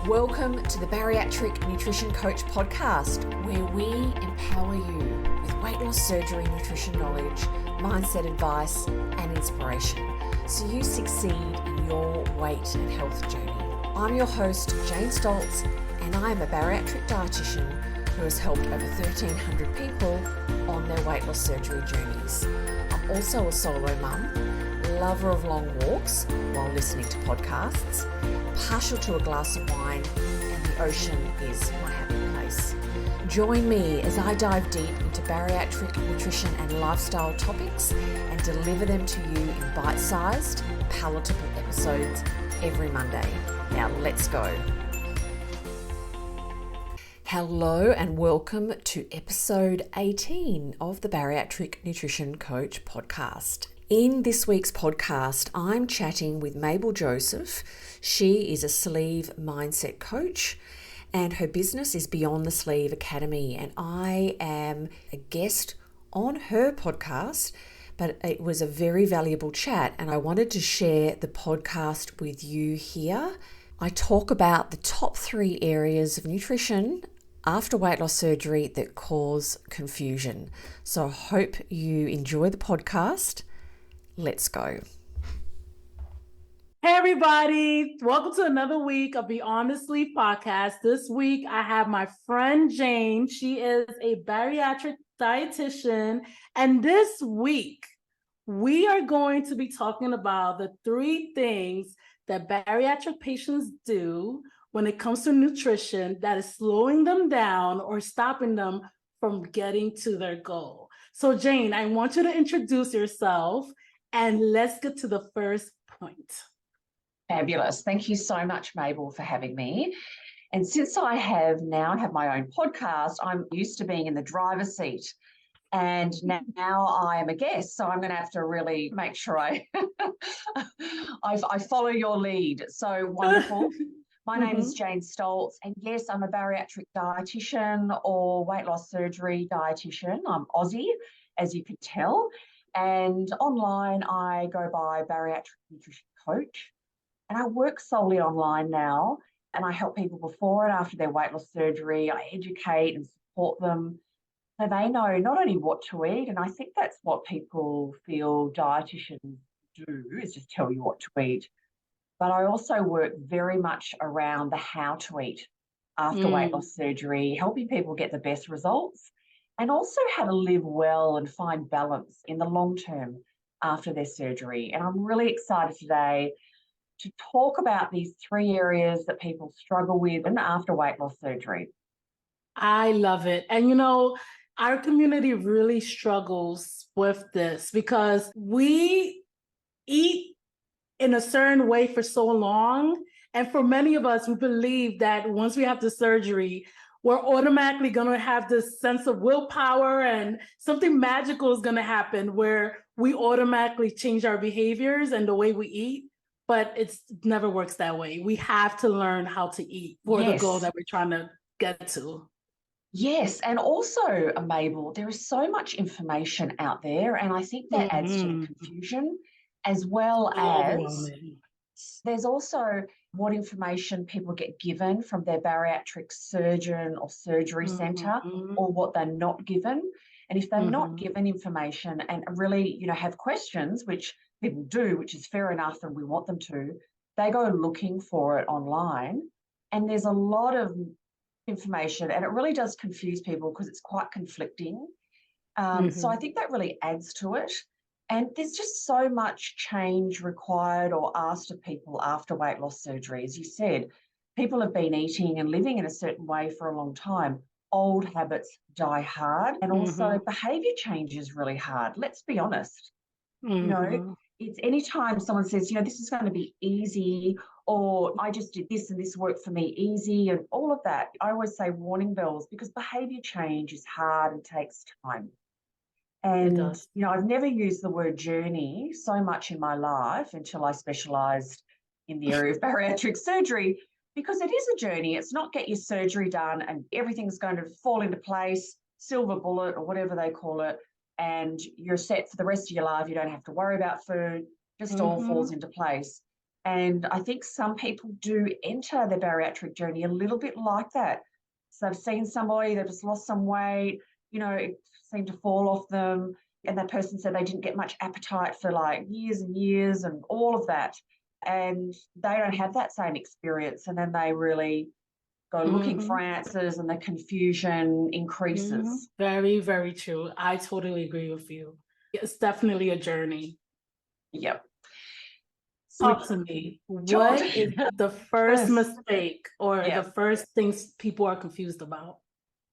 Welcome to the Bariatric Nutrition Coach podcast, where we empower you with weight loss surgery, nutrition knowledge, mindset advice, and inspiration so you succeed in your weight and health journey. I'm your host, Jane Stoltz, and I am a bariatric dietitian who has helped over 1,300 people on their weight loss surgery journeys. I'm also a solo mum, lover of long walks while listening to podcasts, partial to a glass of wine, and the ocean is my happy place. Join me as I dive deep into bariatric nutrition and lifestyle topics and deliver them to you in bite-sized, palatable episodes every Monday. Now let's go. Hello and welcome to episode 18 of the Bariatric Nutrition Coach podcast. In this week's podcast, I'm chatting with Mabel Joseph. She is a sleeve mindset coach and her business is Beyond the Sleeve Academy. And I am a guest on her podcast, but it was a very valuable chat and I wanted to share the podcast with you here. I talk about the top 3 areas of nutrition after weight loss surgery that cause confusion. So I hope you enjoy the podcast. Let's go. Hey everybody, welcome to another week of Beyond the Sleeve podcast. This week I have my friend Jane. She is a bariatric dietitian, and this week we are going to be talking about the 3 things that bariatric patients do when it comes to nutrition that is slowing them down or stopping them from getting to their goal. So Jane, I want you to introduce yourself and let's get to the first point. Fabulous. Thank you so much, Mabel, for having me. And since I have my own podcast, I'm used to being in the driver's seat. And now I am a guest, so I'm going to have to really make sure I follow your lead. So wonderful. My name is Jane Stoltz, and yes, I'm a bariatric dietitian or weight loss surgery dietitian. I'm Aussie, as you can tell. And online, I go by Bariatric Nutrition Coach. And I work solely online now, and I help people before and after their weight loss surgery. I educate and support them so they know not only what to eat, and I think that's what people feel dietitians do, is just tell you what to eat. But I also work very much around the how to eat after weight loss surgery, helping people get the best results, and also how to live well and find balance in the long term after their surgery. And I'm really excited today to talk about these 3 areas that people struggle with after weight loss surgery. I love it. And you know, our community really struggles with this because we eat in a certain way for so long. And for many of us, we believe that once we have the surgery, we're automatically going to have this sense of willpower and something magical is going to happen where we automatically change our behaviors and the way we eat. But it never works that way. We have to learn how to eat for the goal that we're trying to get to. Yes. And also, Mabel, there is so much information out there. And I think that adds to the confusion, as well as there's also what information people get given from their bariatric surgeon or surgery centre, or what they're not given. And if they're not given information and really, have questions, which people do, which is fair enough and we want them to, they go looking for it online. And there's a lot of information and it really does confuse people because it's quite conflicting. So I think that really adds to it. And there's just so much change required or asked of people after weight loss surgery. As you said, people have been eating and living in a certain way for a long time. Old habits die hard, and also behaviour change is really hard. Let's be honest. It's anytime someone says, this is going to be easy, or I just did this and this worked for me easy, and all of that, I always say warning bells, because behaviour change is hard and takes time. And, I've never used the word journey so much in my life until I specialised in the area of bariatric surgery, because it is a journey. It's not get your surgery done and everything's going to fall into place, silver bullet or whatever they call it, and you're set for the rest of your life. You don't have to worry about food, just all falls into place. And I think some people do enter their bariatric journey a little bit like that. So they've seen somebody, they've just lost some weight, it seemed to fall off them. And that person said they didn't get much appetite for like years and years and all of that. And they don't have that same experience. And then they really go looking for answers and the confusion increases. Very, very true. I totally agree with you. It's definitely a journey. Yep. Talk to me. What is the first mistake or the first things people are confused about?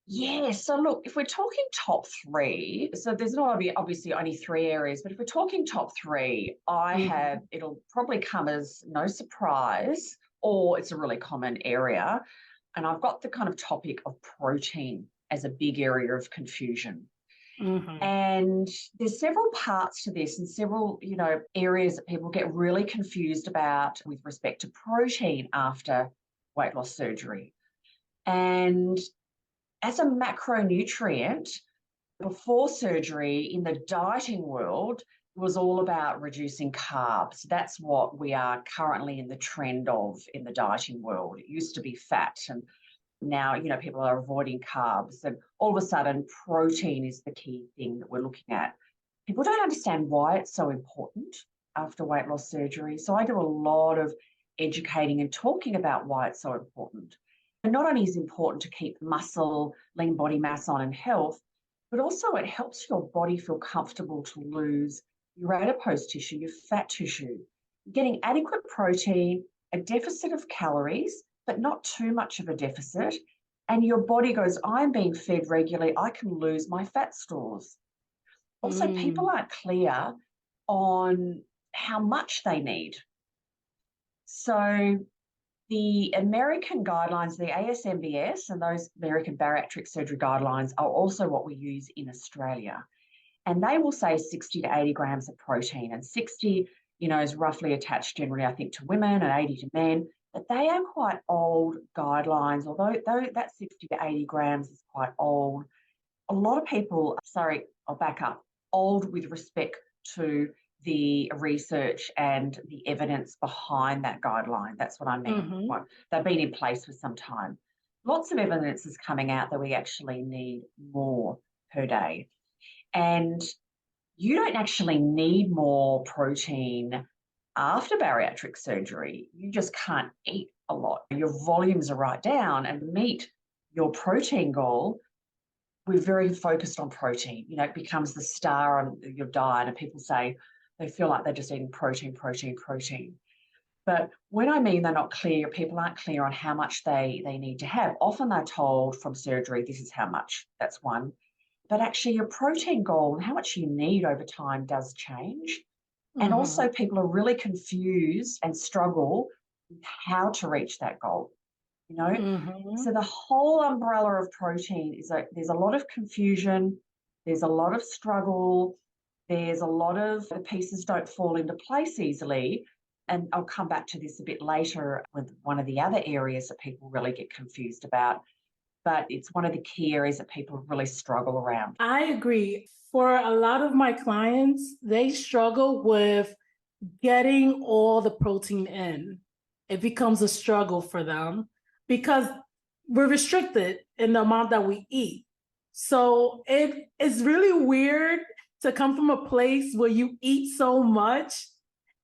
Yeah, so look, if we're talking top three, so there's not obviously only three areas, but if we're talking top three, it'll probably come as no surprise, or it's a really common area. And I've got the kind of topic of protein as a big area of confusion. And there's several parts to this and several, areas that people get really confused about with respect to protein after weight loss surgery. And as a macronutrient, before surgery in the dieting world, it was all about reducing carbs. That's what we are currently in the trend of in the dieting world. It used to be fat, and now, people are avoiding carbs, and all of a sudden protein is the key thing that we're looking at. People don't understand why it's so important after weight loss surgery. So I do a lot of educating and talking about why it's so important. And not only is it important to keep muscle, lean body mass on and health, but also it helps your body feel comfortable to lose your adipose tissue, your fat tissue. Getting adequate protein, a deficit of calories, but not too much of a deficit. And your body goes, I'm being fed regularly, I can lose my fat stores. Also, people aren't clear on how much they need. So the American guidelines, the ASMBS, and those American bariatric surgery guidelines are also what we use in Australia. And they will say 60 to 80 grams of protein, and 60, is roughly attached generally, I think, to women and 80 to men. But they are quite old guidelines, although that 60 to 80 grams is quite old. A lot of people, I'll back up, old with respect to the research and the evidence behind that guideline. That's what I mean. They've been in place for some time. Lots of evidence is coming out that we actually need more per day. And you don't actually need more protein after bariatric surgery. You just can't eat a lot. Your volumes are right down, and to meet your protein goal, we're very focused on protein. It becomes the star on your diet, and people say they feel like they're just eating protein. But when I mean they're not clear, people aren't clear on how much they need to have. Often they're told from surgery, this is how much. That's one. But actually your protein goal and how much you need over time does change. And also people are really confused and struggle with how to reach that goal. So the whole umbrella of protein is there's a lot of confusion, there's a lot of struggle, there's a lot of the pieces don't fall into place easily. And I'll come back to this a bit later with one of the other areas that people really get confused about. But it's one of the key areas that people really struggle around. I agree. For a lot of my clients, they struggle with getting all the protein in. It becomes a struggle for them because we're restricted in the amount that we eat. So it is really weird to come from a place where you eat so much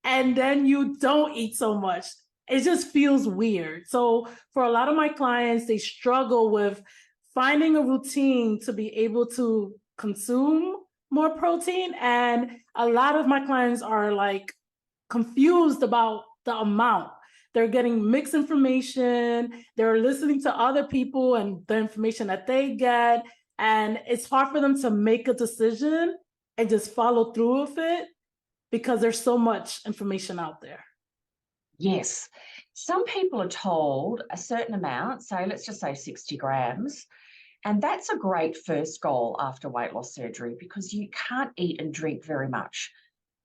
and then you don't eat so much. It just feels weird. So for a lot of my clients, they struggle with finding a routine to be able to consume more protein. And a lot of my clients are like confused about the amount. They're getting mixed information. They're listening to other people and the information that they get. And it's hard for them to make a decision and just follow through with it because there's so much information out there. Yes. Some people are told a certain amount, so let's just say 60 grams, and that's a great first goal after weight loss surgery because you can't eat and drink very much.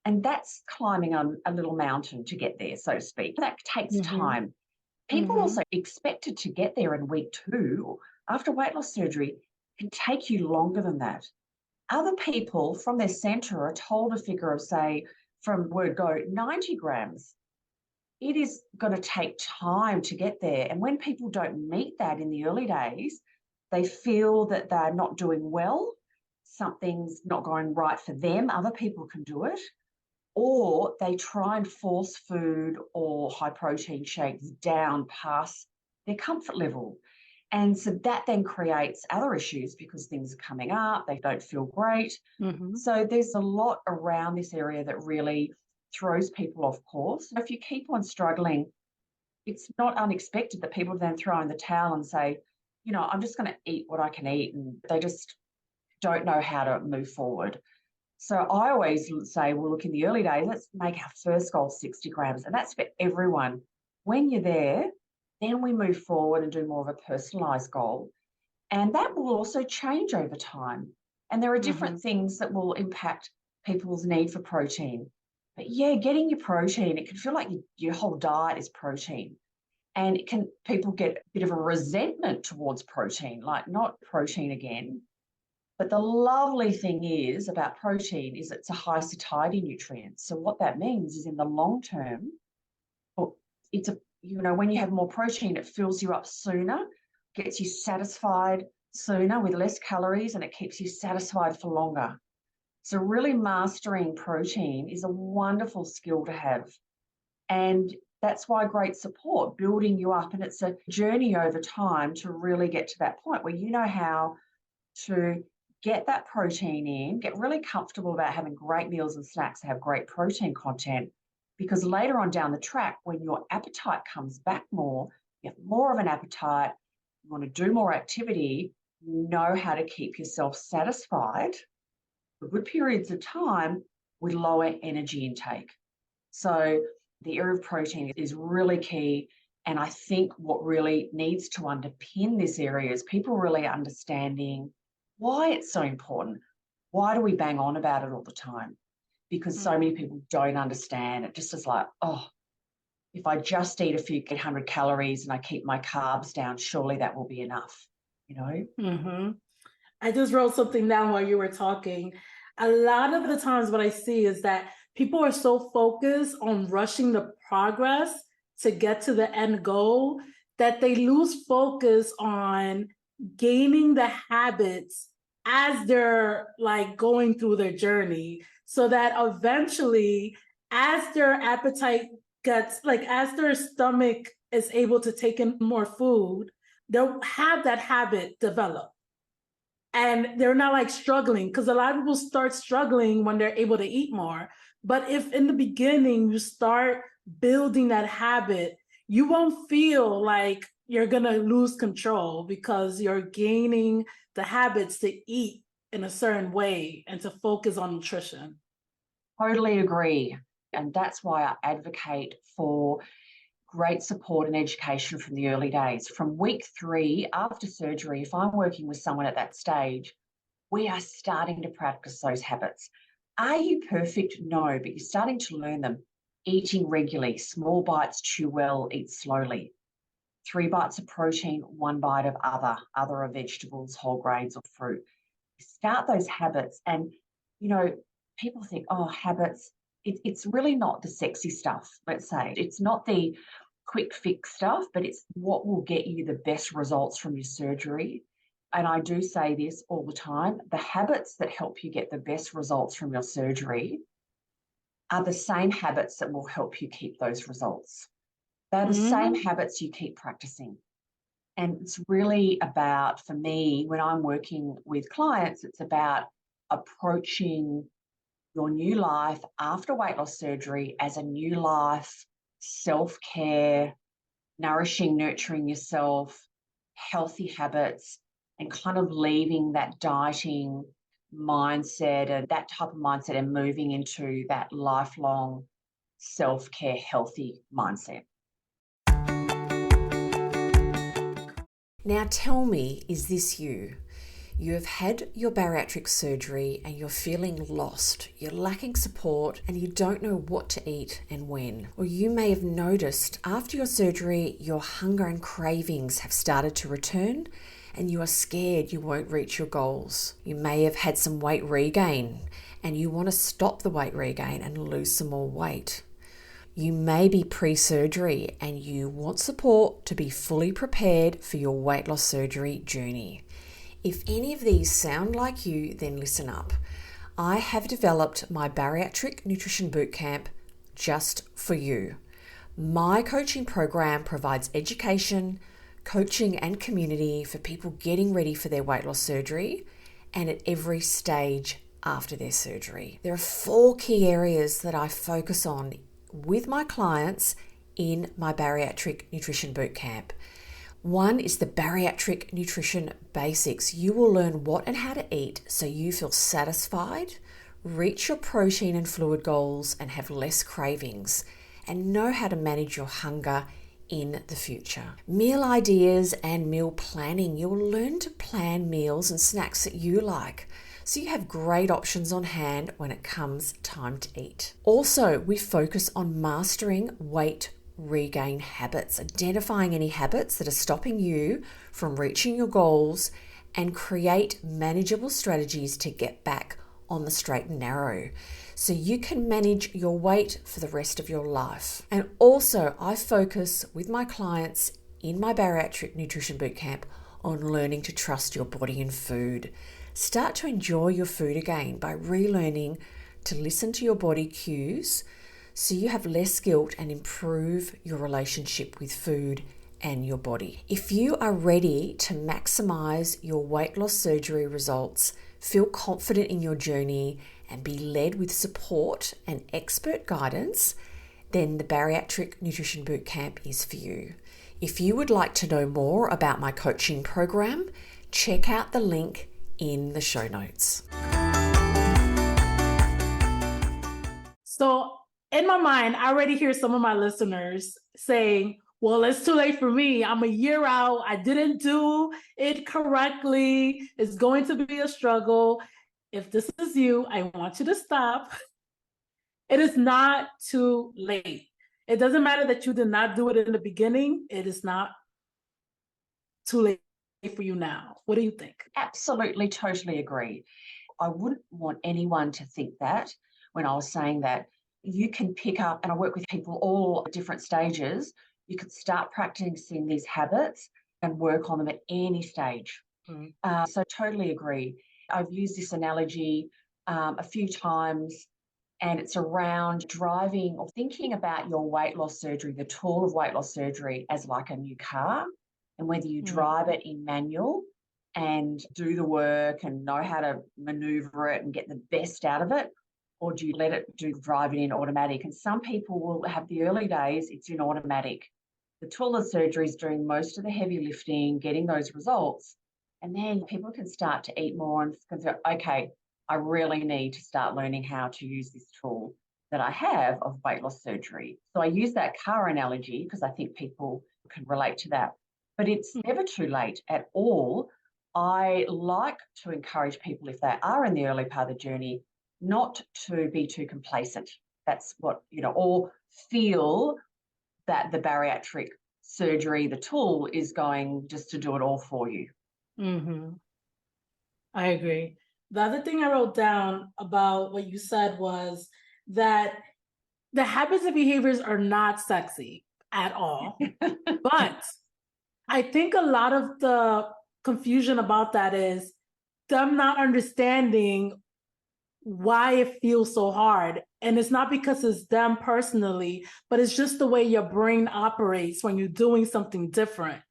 And that's climbing on a little mountain to get there, so to speak. That takes time. People also expected to get there in week 2 after weight loss surgery can take you longer than that. Other people from their centre are told a figure of, say, from word go, 90 grams. it is going to take time to get there. And when people don't meet that in the early days, they feel that they're not doing well, something's not going right for them, other people can do it, or they try and force food or high protein shakes down past their comfort level. And so that then creates other issues because things are coming up, they don't feel great. So there's a lot around this area that really throws people off course. If you keep on struggling, it's not unexpected that people then throw in the towel and say, I'm just going to eat what I can eat, and they just don't know how to move forward. So I always say, well, look, in the early days, let's make our first goal 60 grams, and that's for everyone. When you're there, then we move forward and do more of a personalized goal. And that will also change over time. And there are different things that will impact people's need for protein. But yeah, getting your protein, it can feel like your whole diet is protein. And people get a bit of a resentment towards protein, like not protein again. But the lovely thing is about protein is it's a high satiety nutrient. So what that means is in the long term, when you have more protein, it fills you up sooner, gets you satisfied sooner with less calories, and it keeps you satisfied for longer. So really mastering protein is a wonderful skill to have. And that's why great support, building you up. And it's a journey over time to really get to that point where you know how to get that protein in, get really comfortable about having great meals and snacks that have great protein content. Because later on down the track, when your appetite comes back more, you have more of an appetite, you want to do more activity, you know how to keep yourself satisfied for good periods of time with lower energy intake. So the area of protein is really key. And I think what really needs to underpin this area is people really understanding why it's so important. Why do we bang on about it all the time? Because so many people don't understand. It just is like, if I just eat a few 100 calories and I keep my carbs down, surely that will be enough, I just wrote something down while you were talking. A lot of the times what I see is that people are so focused on rushing the progress to get to the end goal that they lose focus on gaining the habits as they're like going through their journey, so that eventually as their appetite gets, like as their stomach is able to take in more food, they'll have that habit develop. And they're not like struggling, because a lot of people start struggling when they're able to eat more. But if in the beginning you start building that habit, you won't feel like you're going to lose control because you're gaining the habits to eat in a certain way and to focus on nutrition. Totally agree. And that's why I advocate for great support and education from the early days. From week 3 after surgery, if I'm working with someone at that stage, we are starting to practice those habits. Are you perfect? No, but you're starting to learn them. Eating regularly, small bites, chew well, eat slowly. 3 bites of protein, 1 bite of other are vegetables, whole grains, or fruit. Start those habits. And, people think, habits, it's really not the sexy stuff, let's say. It's not the quick fix stuff, but it's what will get you the best results from your surgery. And I do say this all the time, the habits that help you get the best results from your surgery are the same habits that will help you keep those results. They're the same habits you keep practicing. And it's really about, for me, when I'm working with clients, it's about approaching your new life after weight loss surgery as a new life, self-care, nourishing, nurturing yourself, healthy habits, and kind of leaving that dieting mindset and that type of mindset and moving into that lifelong self-care, healthy mindset. Now tell me, is this you? You have had your bariatric surgery and you're feeling lost, you're lacking support, and you don't know what to eat and when. Or you may have noticed after your surgery, your hunger and cravings have started to return and you are scared you won't reach your goals. You may have had some weight regain and you want to stop the weight regain and lose some more weight. You may be pre-surgery and you want support to be fully prepared for your weight loss surgery journey. If any of these sound like you, then listen up. I have developed my bariatric nutrition bootcamp just for you. My coaching program provides education, coaching and community for people getting ready for their weight loss surgery and at every stage after their surgery. There are 4 key areas that I focus on with my clients in my bariatric nutrition bootcamp. One is the bariatric nutrition basics. You will learn what and how to eat so you feel satisfied, reach your protein and fluid goals, and have less cravings, and know how to manage your hunger in the future. Meal ideas and meal planning. You'll learn to plan meals and snacks that you like, so you have great options on hand when it comes time to eat. Also, we focus on mastering weight regain habits, identifying any habits that are stopping you from reaching your goals, and create manageable strategies to get back on the straight and narrow so you can manage your weight for the rest of your life. And also, I focus with my clients in my bariatric nutrition bootcamp on learning to trust your body and food. Start to enjoy your food again by relearning to listen to your body cues so you have less guilt and improve your relationship with food and your body. If you are ready to maximize your weight loss surgery results, feel confident in your journey, and be led with support and expert guidance, then the Bariatric Nutrition Bootcamp is for you. If you would like to know more about my coaching program, check out the link in the show notes. So in my mind, I already hear some of my listeners saying, well, it's too late for me. I'm a year out. I didn't do it correctly. It's going to be a struggle. If this is you, I want you to stop. It is not too late. It doesn't matter that you did not do it in the beginning. It is not too late for you now. What do you think? Absolutely, totally agree. I wouldn't want anyone to think that when I was saying that. You can pick up, and I work with people all at different stages, you could start practicing these habits and work on them at any stage. So totally agree. I've used this analogy a few times, and it's around driving or thinking about your weight loss surgery, the tool of weight loss surgery, as like a new car, and whether you drive it in manual and do the work and know how to maneuver it and get the best out of it, or do you let it drive it in automatic? And some people will have the early days, it's in automatic. The tool of surgery is doing most of the heavy lifting, getting those results. And then people can start to eat more and go, okay, I really need to start learning how to use this tool that I have of weight loss surgery. So I use that car analogy because I think people can relate to that. But it's never too late at all. I like to encourage people, if they are in the early part of the journey, not to be too complacent. That's what, or feel that the bariatric surgery, the tool, is going just to do it all for you. I agree. The other thing I wrote down about what you said was that the habits and behaviors are not sexy at all. But I think a lot of the confusion about that is them not understanding why it feels so hard. And it's not because it's them personally, but it's just the way your brain operates when you're doing something different.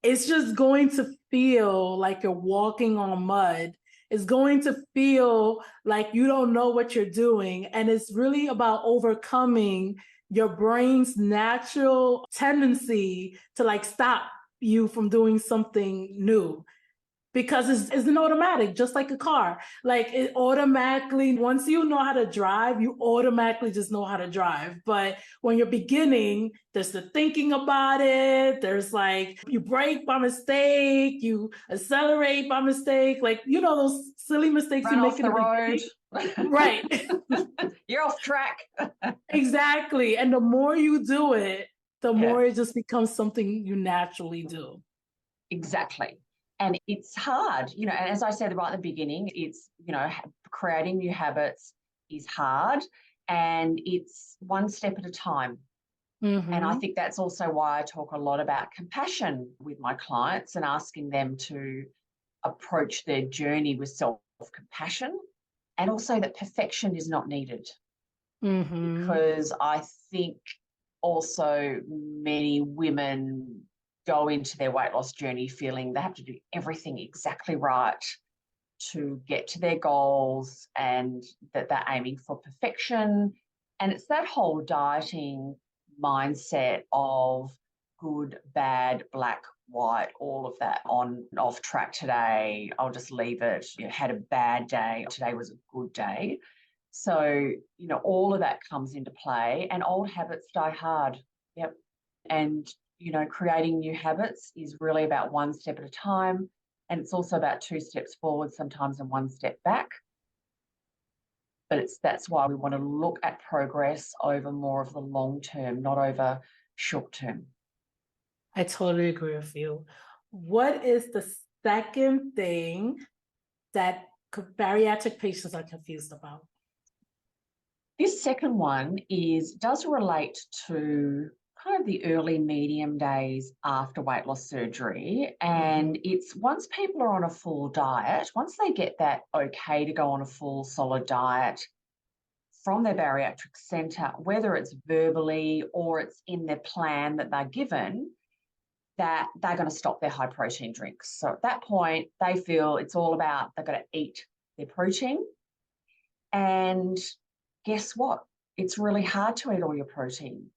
It's just going to feel like you're walking on mud. It's going to feel like you don't know what you're doing. And it's really about overcoming your brain's natural tendency to stop you from doing something new. Because it's an automatic, just like a car. It automatically, once you know how to drive, you automatically just know how to drive. But when you're beginning, there's the thinking about it. There's you brake by mistake, you accelerate by mistake. Those silly mistakes Run you off make in the road. Right. You're off track. Exactly. And the more you do it, the more it just becomes something you naturally do. Exactly. And it's hard, and as I said right at the beginning, it's, creating new habits is hard. and it's one step at a time. And I think that's also why I talk a lot about compassion with my clients and asking them to approach their journey with self-compassion, and also that perfection is not needed. Because I think also many women go into their weight loss journey feeling they have to do everything exactly right to get to their goals, and that they're aiming for perfection. And it's that whole dieting mindset of good, bad, black, white, all of that, on and off track today, I'll just leave it, had a bad day, today was a good day. So, all of that comes into play, and old habits die hard. Yep. And, creating new habits is really about one step at a time. And it's also about 2 steps forward sometimes and 1 step back. But that's why we want to look at progress over more of the long term, not over short term. I totally agree with you. What is the second thing that bariatric patients are confused about? This second one does relate to kind of the early medium days after weight loss surgery. And it's once people are on a full diet, once they get that okay to go on a full solid diet from their bariatric centre, whether it's verbally or it's in their plan that they're given, that they're going to stop their high protein drinks. So at that point, they feel it's all about they've got to eat their protein. And guess what? It's really hard to eat all your protein.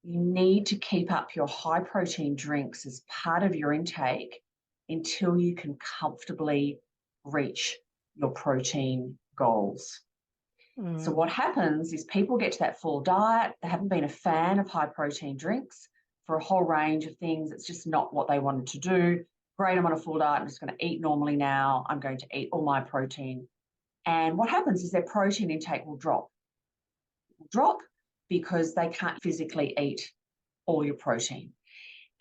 You need to keep up your high protein drinks as part of your intake until you can comfortably reach your protein goals. So what happens is people get to that full diet. They haven't been a fan of high protein drinks for a whole range of things. It's just not what they wanted to do. Great, I'm on a full diet. I'm just going to eat normally now. I'm going to eat all my protein. And what happens is their protein intake will drop. Because they can't physically eat all your protein.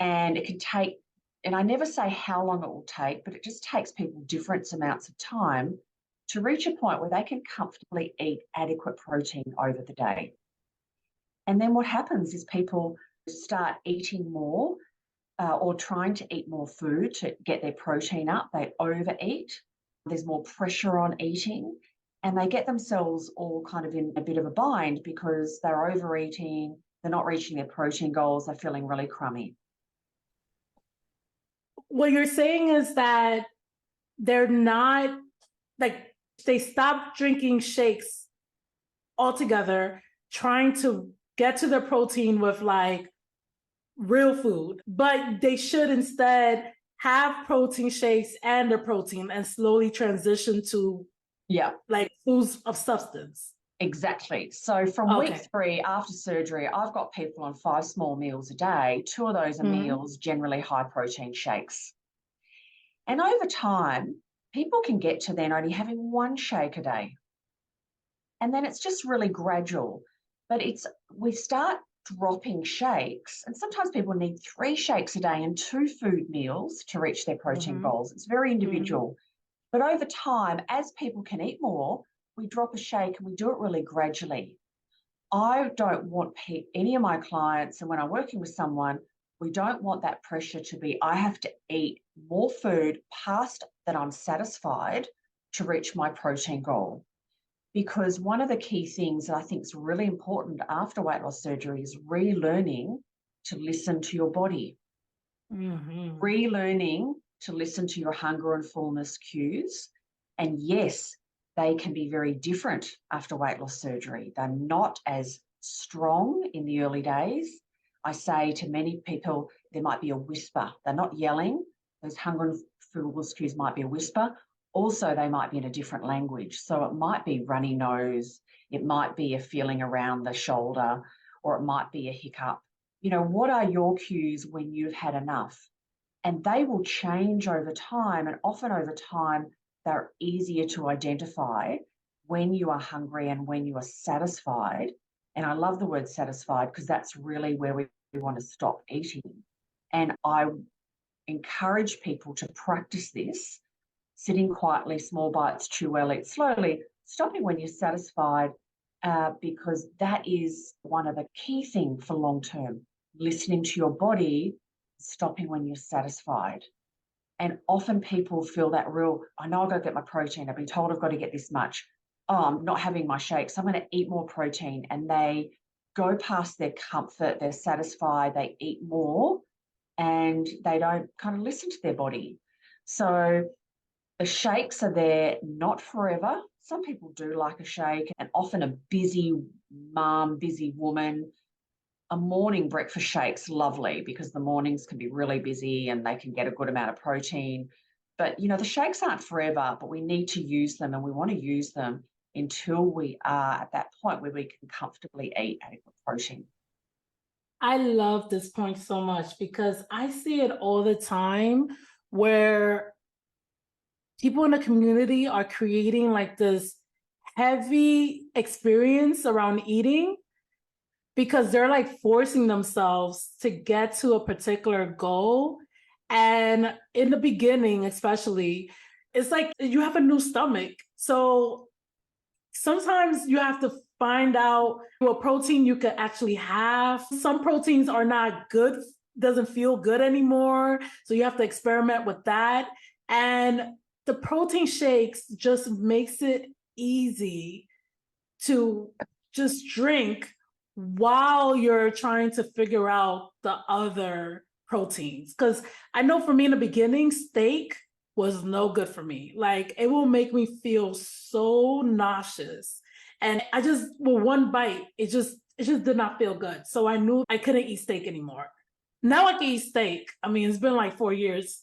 And it can take, and I never say how long it will take, but it just takes people different amounts of time to reach a point where they can comfortably eat adequate protein over the day. And then what happens is people start eating more or trying to eat more food to get their protein up. They overeat. There's more pressure on eating. And they get themselves all kind of in a bit of a bind because they're overeating, they're not reaching their protein goals, they're feeling really crummy. What you're saying is that they're not, like, they stop drinking shakes altogether, trying to get to their protein with like real food, but they should instead have protein shakes and their protein and slowly transition to like foods of substance. Exactly. So from week 3 after surgery, I've got people on 5 small meals a day. 2 of those are meals, generally high protein shakes. And over time, people can get to then only having 1 shake a day. And then it's just really gradual. But we start dropping shakes, and sometimes people need 3 shakes a day and 2 food meals to reach their protein goals. It's very individual. But over time, as people can eat more, we drop a shake and we do it really gradually. I don't want any of my clients, and when I'm working with someone, we don't want that pressure to be, I have to eat more food past that I'm satisfied to reach my protein goal. Because one of the key things that I think is really important after weight loss surgery is relearning to listen to your body. Relearning to listen to your hunger and fullness cues. And yes, they can be very different after weight loss surgery. They're not as strong in the early days. I say to many people, there might be a whisper. They're not yelling. Those hunger and fullness cues might be a whisper. Also, they might be in a different language. So it might be runny nose. It might be a feeling around the shoulder, or it might be a hiccup. What are your cues when you've had enough? And they will change over time, and often over time, they're easier to identify when you are hungry and when you are satisfied. And I love the word satisfied because that's really where we want to stop eating. And I encourage people to practice this, sitting quietly, small bites, chew well, eat slowly, stopping when you're satisfied, because that is one of the key things for long-term, listening to your body, stopping when you're satisfied. And often people feel that I know I've got to get my protein. I've been told I've got to get this much. Oh, I'm not having my shake, so I'm going to eat more protein. And they go past their comfort, they're satisfied, they eat more, and they don't kind of listen to their body. So the shakes are there not forever. Some people do like a shake, and often a busy mum, busy woman, a morning breakfast shake's lovely because the mornings can be really busy and they can get a good amount of protein. But, the shakes aren't forever, but we need to use them, and we want to use them until we are at that point where we can comfortably eat adequate protein. I love this point so much because I see it all the time where people in the community are creating like this heavy experience around eating because they're like forcing themselves to get to a particular goal. And in the beginning, especially, it's like you have a new stomach. So sometimes you have to find out what protein you could actually have. Some proteins are not good, doesn't feel good anymore. So you have to experiment with that. And the protein shakes just makes it easy to just drink while you're trying to figure out the other proteins. Because I know for me in the beginning, steak was no good for me. Like it will make me feel so nauseous. And I just, well, one bite, it just did not feel good. So I knew I couldn't eat steak anymore. Now I can eat steak. I mean, it's been like 4 years.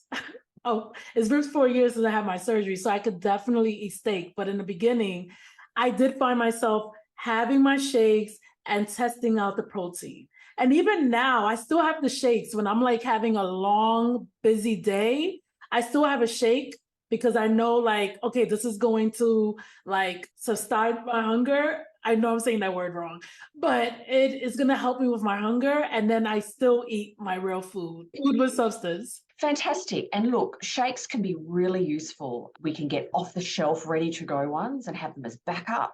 It's been 4 years since I had my surgery. So I could definitely eat steak. But in the beginning, I did find myself having my shakes and testing out the protein. And even now, I still have the shakes when I'm like having a long, busy day. I still have a shake because I know like, okay, this is going to like sustain my hunger. I know I'm saying that word wrong, but it is going to help me with my hunger. And then I still eat my real food with substance. Fantastic. And look, shakes can be really useful. We can get off the shelf, ready to go ones and have them as backup.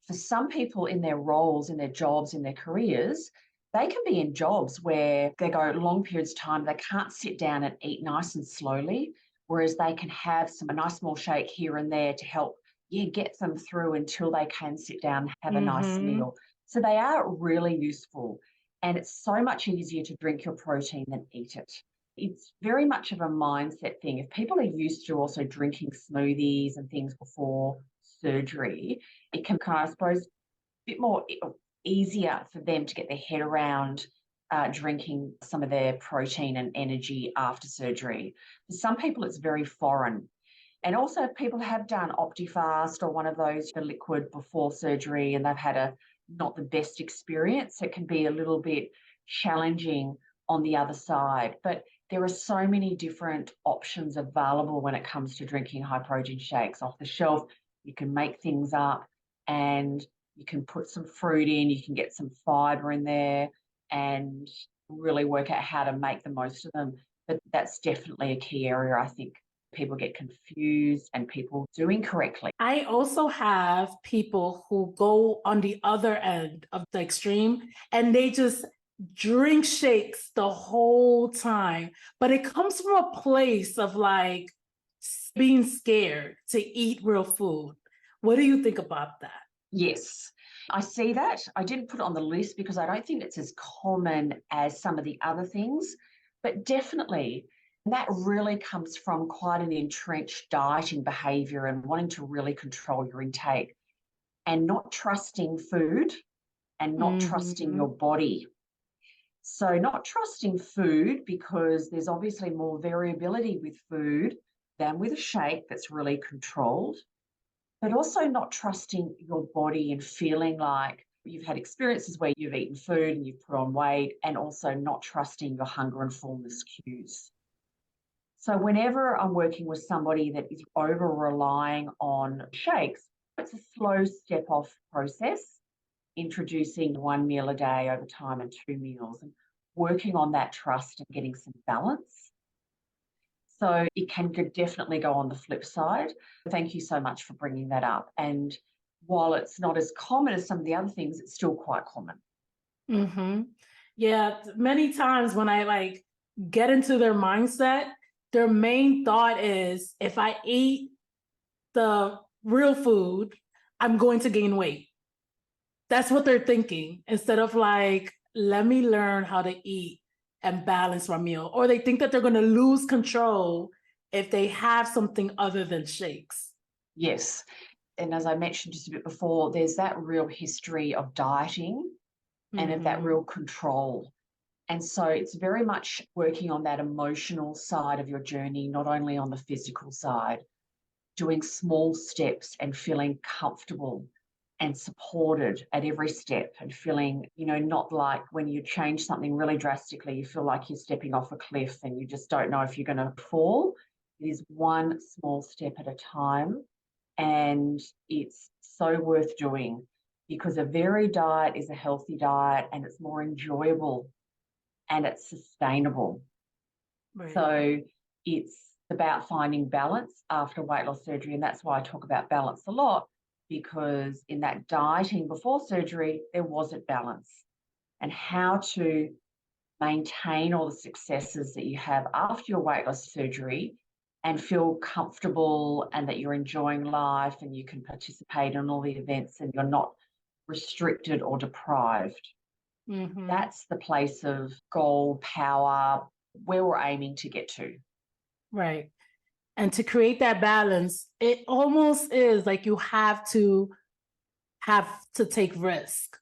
For some people in their roles, in their jobs, in their careers, they can be in jobs where they go long periods of time, they can't sit down and eat nice and slowly, whereas they can have a nice small shake here and there to help get them through until they can sit down and have a nice meal. So they are really useful, and it's so much easier to drink your protein than eat it. It's very much of a mindset thing. If people are used to also drinking smoothies and things before surgery, it can kind of, I suppose, a bit more easier for them to get their head around drinking some of their protein and energy after surgery. For some people, it's very foreign. And also, if people have done Optifast or one of those liquid before surgery and they've had not the best experience, it can be a little bit challenging on the other side. But there are so many different options available when it comes to drinking high protein shakes off the shelf. You can make things up and you can put some fruit in, you can get some fiber in there and really work out how to make the most of them. But that's definitely a key area, I think. People get confused and people do incorrectly. I also have people who go on the other end of the extreme and they just drink shakes the whole time. But it comes from a place of like being scared to eat real food. What do you think about that? Yes, I see that. I didn't put it on the list because I don't think it's as common as some of the other things, but definitely that really comes from quite an entrenched dieting behaviour and wanting to really control your intake and not trusting food and not trusting your body. So not trusting food because there's obviously more variability with food than with a shake that's really controlled, but also not trusting your body and feeling like you've had experiences where you've eaten food and you've put on weight, and also not trusting your hunger and fullness cues. So whenever I'm working with somebody that is over relying on shakes, it's a slow step off process, introducing 1 meal a day over time and 2 meals and working on that trust and getting some balance. So it can definitely go on the flip side. Thank you so much for bringing that up. And while it's not as common as some of the other things, it's still quite common. Mm-hmm. Yeah, many times when I like get into their mindset, their main thought is if I eat the real food, I'm going to gain weight. That's what they're thinking instead of like, let me learn how to eat and balance my meal. Or they think that they're going to lose control if they have something other than shakes. Yes. And as I mentioned just a bit before, there's that real history of dieting and of that real control. And so it's very much working on that emotional side of your journey, not only on the physical side, doing small steps and feeling comfortable and supported at every step and feeling, not like when you change something really drastically, you feel like you're stepping off a cliff and you just don't know if you're going to fall. It is one small step at a time. And it's so worth doing because a varied diet is a healthy diet and it's more enjoyable and it's sustainable. Right. So it's about finding balance after weight loss surgery. And that's why I talk about balance a lot, because in that dieting before surgery, there wasn't balance. And how to maintain all the successes that you have after your weight loss surgery and feel comfortable and that you're enjoying life and you can participate in all the events and you're not restricted or deprived. Mm-hmm. That's the place of goal, power, where we're aiming to get to. Right. And to create that balance, it almost is like you have to take risk.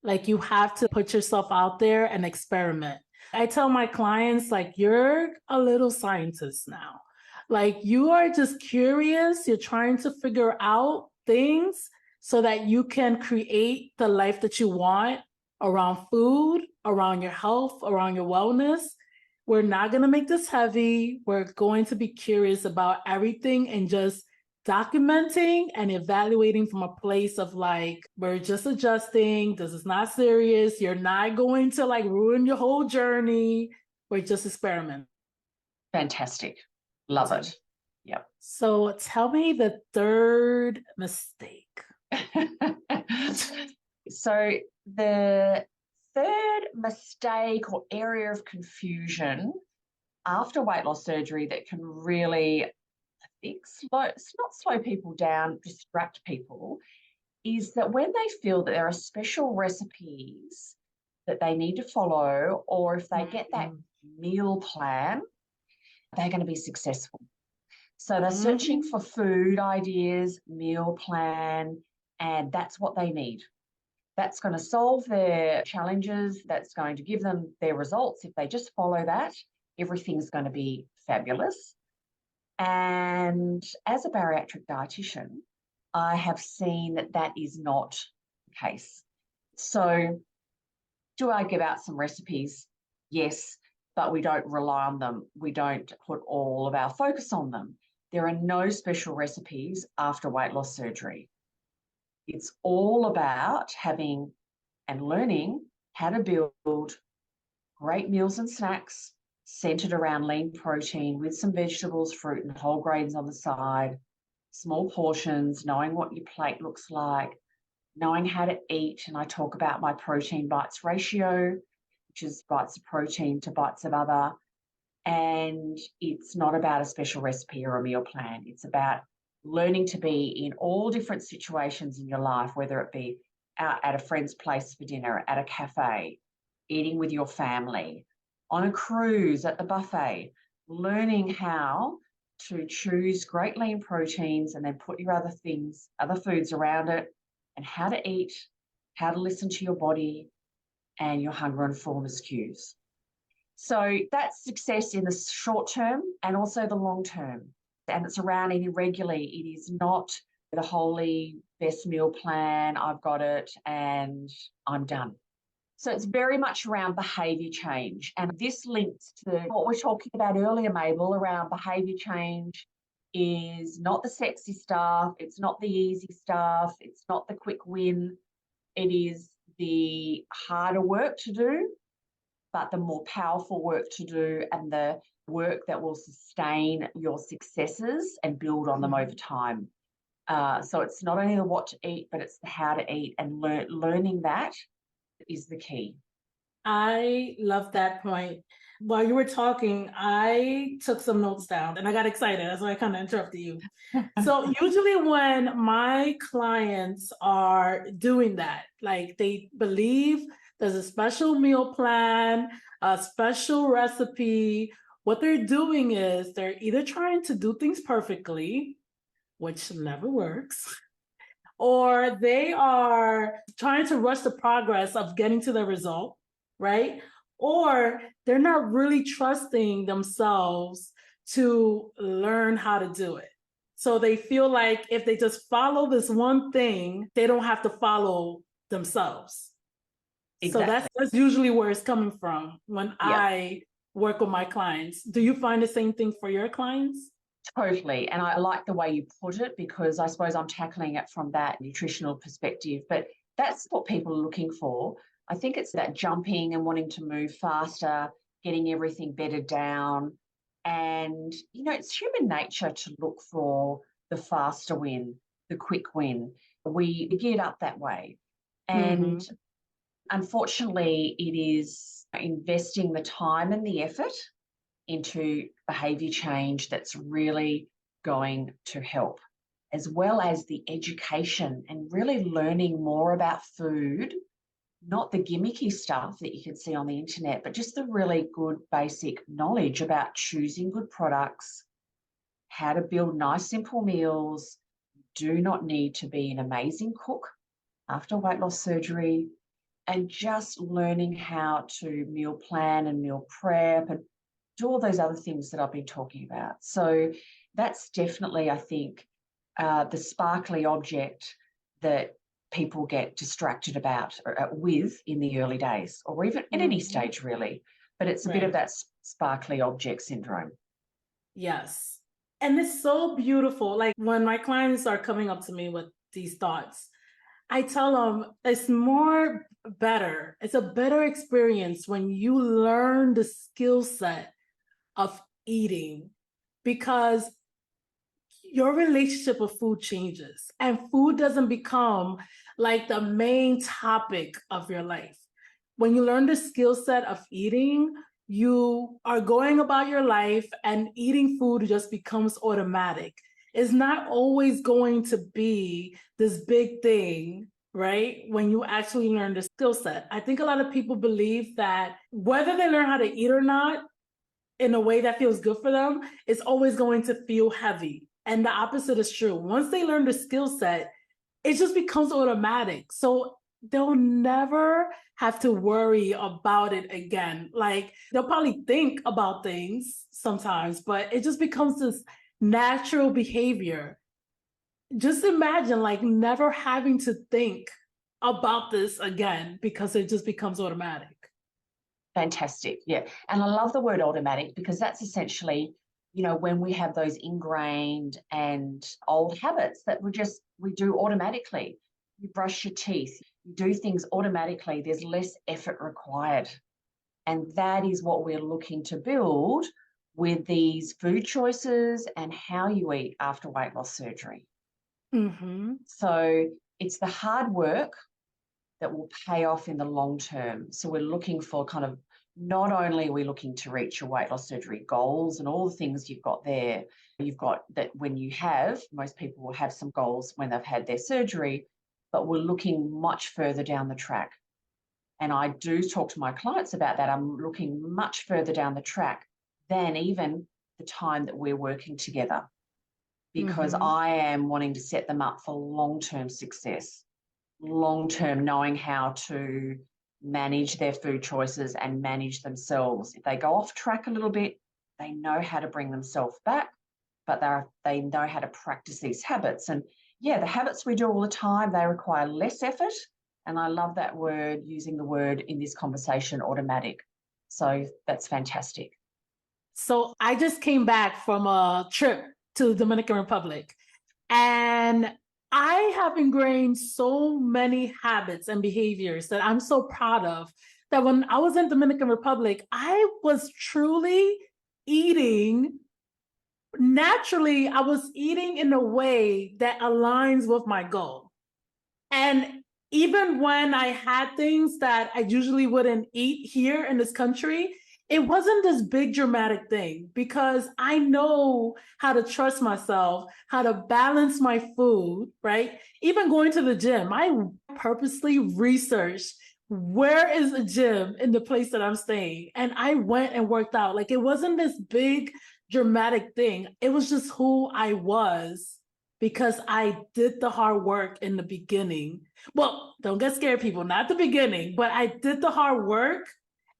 Like you have to put yourself out there and experiment. I tell my clients, like, you're a little scientist now. Like you are just curious. You're trying to figure out things so that you can create the life that you want around food, around your health, around your wellness. We're not going to make this heavy. We're going to be curious about everything and just documenting and evaluating from a place of like, we're just adjusting. This is not serious. You're not going to like ruin your whole journey. We're just experimenting. Fantastic. Love it. Yep. So tell me the third mistake. So the third mistake or area of confusion after weight loss surgery that can really, it's not slow people down, distract people, is that when they feel that there are special recipes that they need to follow, or if they get that meal plan, they're going to be successful. So they're searching for food ideas, meal plan, and that's what they need. That's going to solve their challenges. That's going to give them their results. If they just follow that, everything's going to be fabulous. And as a bariatric dietitian, I have seen that that is not the case. So do I give out some recipes? Yes, but we don't rely on them. We don't put all of our focus on them. There are no special recipes after weight loss surgery. It's all about having and learning how to build great meals and snacks centered around lean protein with some vegetables, fruit, and whole grains on the side, small portions, knowing what your plate looks like, knowing how to eat. And I talk about my protein bites ratio, which is bites of protein to bites of other. And it's not about a special recipe or a meal plan. It's about learning to be in all different situations in your life, whether it be out at a friend's place for dinner, at a cafe, eating with your family, on a cruise, at the buffet, learning how to choose great lean proteins and then put your other things, other foods around it, and how to eat, how to listen to your body and your hunger and fullness cues. So that's success in the short term and also the long term. And it's around eating regularly. It is not the holy best meal plan, I've got it and I'm done. So it's very much around behaviour change. And this links to what we're talking about earlier, Mabel, around behaviour change is not the sexy stuff. It's not the easy stuff. It's not the quick win. It is the harder work to do, but the more powerful work to do and the work that will sustain your successes and build on them over time. So it's not only the what to eat, but it's the how to eat, and learning that is the key. I love that point. While you were talking, I took some notes down and I got excited. That's why I kind of interrupted you. So usually when my clients are doing that, like they believe there's a special meal plan, a special recipe, what they're doing is they're either trying to do things perfectly, which never works, or they are trying to rush the progress of getting to the result, right? Or they're not really trusting themselves to learn how to do it. So they feel like if they just follow this one thing, they don't have to follow themselves. Exactly. So that's usually where it's coming from when I work with my clients. Do you find the same thing for your clients? Totally. And I like the way you put it, because I suppose I'm tackling it from that nutritional perspective, but that's what people are looking for. I think it's that jumping and wanting to move faster, getting everything bedded down. And, it's human nature to look for the faster win, the quick win. We get up that way. And unfortunately, it is investing the time and the effort into behaviour change that's really going to help, as well as the education and really learning more about food, not the gimmicky stuff that you can see on the internet, but just the really good basic knowledge about choosing good products, how to build nice, simple meals. You do not need to be an amazing cook after weight loss surgery, and just learning how to meal plan and meal prep and do all those other things that I've been talking about. So that's definitely, I think, the sparkly object that people get distracted about with in the early days, or even at any stage, really. But it's a bit of that sparkly object syndrome. Yes. And it's so beautiful. Like when my clients are coming up to me with these thoughts, I tell them it's better. It's a better experience when you learn the skill set of eating, because your relationship with food changes and food doesn't become like the main topic of your life. When you learn the skill set of eating, you are going about your life and eating food just becomes automatic. It's not always going to be this big thing, right? When you actually learn the skill set. I think a lot of people believe that whether they learn how to eat or not in a way that feels good for them, it's always going to feel heavy. And the opposite is true. Once they learn the skill set, it just becomes automatic. So they'll never have to worry about it again. Like they'll probably think about things sometimes, but it just becomes this natural behavior. Just imagine like never having to think about this again because it just becomes automatic. Fantastic. Yeah. And I love the word automatic, because that's essentially, when we have those ingrained and old habits that we do automatically. You brush your teeth, you do things automatically, there's less effort required. And that is what we're looking to build with these food choices and how you eat after weight loss surgery. So it's the hard work that will pay off in the long term. So we're looking for not only are we looking to reach your weight loss surgery goals and all the things you've got there, you've got that when most people will have some goals when they've had their surgery, but we're looking much further down the track. And I do talk to my clients about that. I'm looking much further down the track than even the time that we're working together, because I am wanting to set them up for long-term success, long-term knowing how to manage their food choices and manage themselves. If they go off track a little bit, they know how to bring themselves back, but they know how to practice these habits. And the habits we do all the time, they require less effort. And I love that word, using the word in this conversation, automatic. So that's fantastic. So I just came back from a trip to the Dominican Republic, and I have ingrained so many habits and behaviors that I'm so proud of, that when I was in Dominican Republic, I was truly eating naturally I was eating in a way that aligns with my goal. And even when I had things that I usually wouldn't eat here in this country, it wasn't this big dramatic thing because I know how to trust myself, how to balance my food, right? Even going to the gym, I purposely researched where is a gym in the place that I'm staying. And I went and worked out. Like, it wasn't this big dramatic thing. It was just who I was because I did the hard work in the beginning. Well, don't get scared, people, not the beginning, but I did the hard work.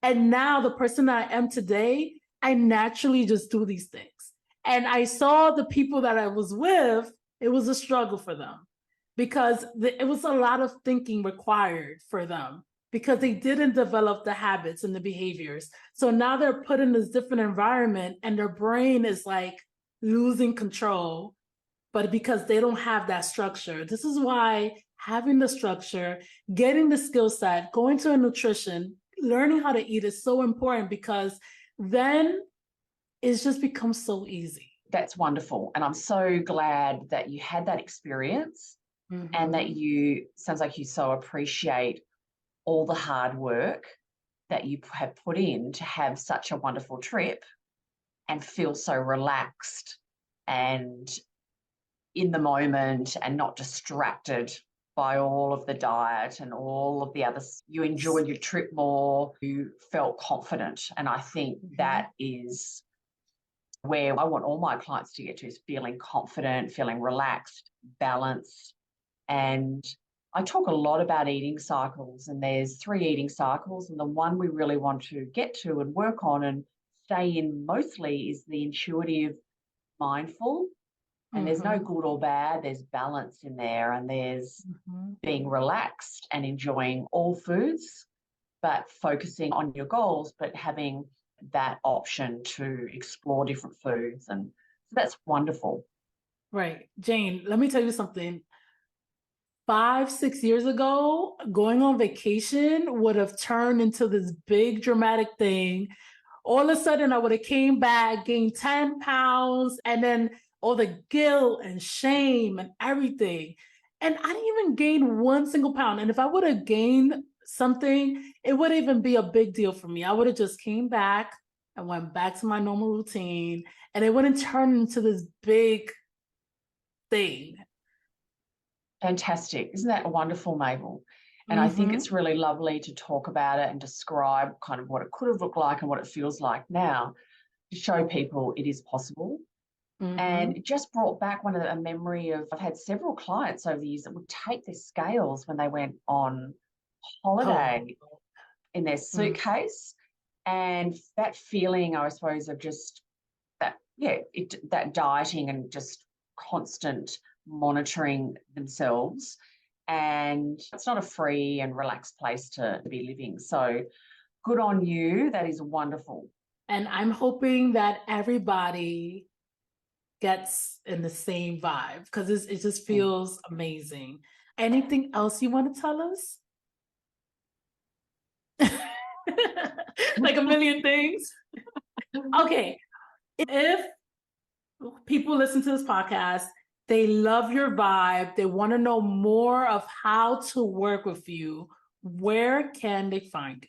And now the person that I am today, I naturally just do these things. And I saw the people that I was with, it was a struggle for them because it was a lot of thinking required for them because they didn't develop the habits and the behaviors. So now they're put in this different environment and their brain is like losing control, but because they don't have that structure. This is why having the structure, getting the skill set, going to a nutrition, learning how to eat is so important because then it's just becomes so easy. That's wonderful. And I'm so glad that you had that experience and that sounds like you so appreciate all the hard work that you have put in to have such a wonderful trip and feel so relaxed and in the moment and not distracted by all of the diet and all of the others. You enjoyed your trip more, you felt confident. And I think that is where I want all my clients to get to, is feeling confident, feeling relaxed, balanced. And I talk a lot about eating cycles, and there's 3 eating cycles. And the one we really want to get to and work on and stay in mostly is the intuitive mindful. And there's no good or bad, there's balance in there, and there's being relaxed and enjoying all foods, but focusing on your goals, but having that option to explore different foods. And so that's wonderful. Right. Jane, let me tell you something. 5-6 years ago, going on vacation would have turned into this big dramatic thing. All of a sudden, I would have came back, gained 10 pounds, and then all the guilt and shame and everything. And I didn't even gain 1 single pound. And if I would have gained something, it wouldn't even be a big deal for me. I would have just came back and went back to my normal routine, and it wouldn't turn into this big thing. Fantastic. Isn't that wonderful, Mabel? And I think it's really lovely to talk about it and describe kind of what it could have looked like and what it feels like now, to show people it is possible. And it just brought back a memory of, I've had several clients over the years that would take their scales when they went on holiday in their suitcase. And that feeling, I suppose, of just that, that dieting and just constant monitoring themselves. And it's not a free and relaxed place to be living. So good on you. That is wonderful. And I'm hoping that everybody gets in the same vibe because it just feels amazing. Anything else you want to tell us? Like a million things? Okay. If people listen to this podcast, they love your vibe, they want to know more of how to work with you, where can they find you?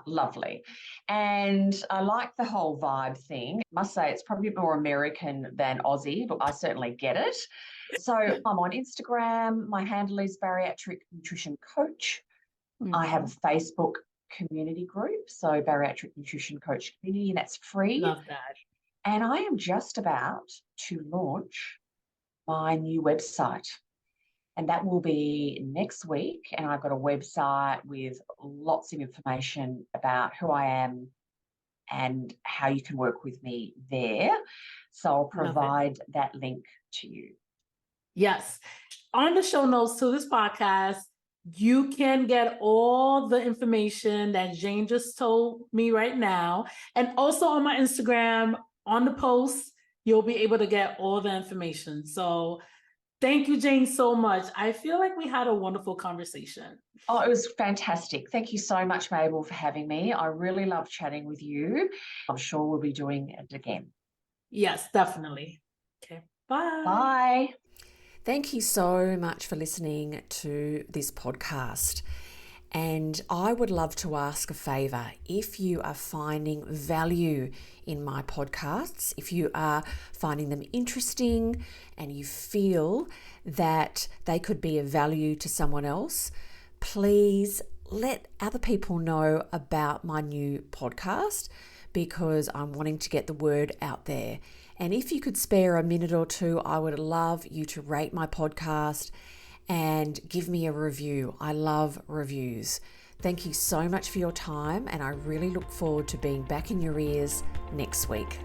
Lovely. And I like the whole vibe thing. I must say it's probably more American than Aussie, but I certainly get it. So I'm on Instagram. My handle is Bariatric Nutrition Coach. I have a Facebook community group, so Bariatric Nutrition Coach Community, and that's free. Love that. And I am just about to launch my new website. And that will be next week. And I've got a website with lots of information about who I am and how you can work with me there. So I'll provide that link to you. Yes. On the show notes to this podcast, you can get all the information that Jane just told me right now. And also on my Instagram, on the post, you'll be able to get all the information. So thank you, Jane, so much. I feel like we had a wonderful conversation. Oh, it was fantastic. Thank you so much, Mabel, for having me. I really loved chatting with you. I'm sure we'll be doing it again. Yes, definitely. Okay. Bye. Bye. Thank you so much for listening to this podcast. And I would love to ask a favor. If you are finding value in my podcasts, if you are finding them interesting and you feel that they could be of value to someone else, please let other people know about my new podcast, because I'm wanting to get the word out there. And if you could spare a minute or two, I would love you to rate my podcast and give me a review. I love reviews. Thank you so much for your time, and I really look forward to being back in your ears next week.